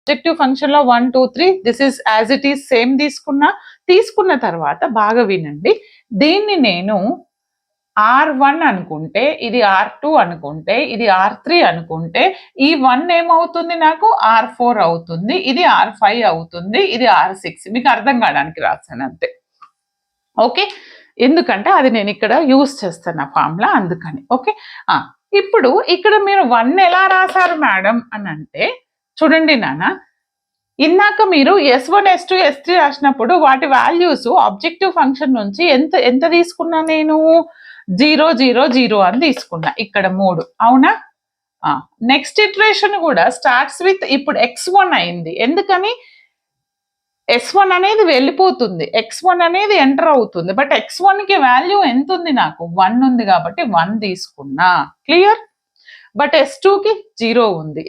Objective function లో 1 2 3 this is as it is same తీసుకున్న తర్వాత బాగా వినండి. దీన్ని నేను R1 అనుకుంటే, ఇది R2 అనుకుంటే, ఇది R3 అనుకుంటే, ఈ 1 ఏమవుతుంది నాకు R4 అవుతుంది, ఇది R5 అవుతుంది, ఇది R6. మీకు అర్థం కావడానికి రాశాను అంతే. ఓకే, ఎందుకంటే అది నేను ఇక్కడ యూస్ చేస్తాను ఆ ఫార్ములా, అందుకని. ఓకే, ఇప్పుడు ఇక్కడ మీరు 1 ఎలా రాశారు మేడం అని అంటే, చూడండి నాన్న, ఇందాక మీరు S1 S2 S3 రాసినప్పుడు వాటి వాల్యూస్ ఆబ్జెక్టివ్ ఫంక్షన్ నుంచి ఎంత తీసుకున్నా నేను 0 0 0 అని తీసుకున్నా, ఇక్కడ 3. అవునా? నెక్స్ట్ ఇటరేషన్ కూడా స్టార్ట్స్ విత్ ఇప్పుడు x1 అయింది. ఎందుకని? S1 అనేది వెళ్ళిపోతుంది, x1 అనేది ఎంటర్ అవుతుంది. బట్ x1 కి వాల్యూ ఎంత ఉంది? నాకు 1 ఉంది కాబట్టి 1 తీసుకున్నా. క్లియర్? బట్ S2 కి 0 ఉంది.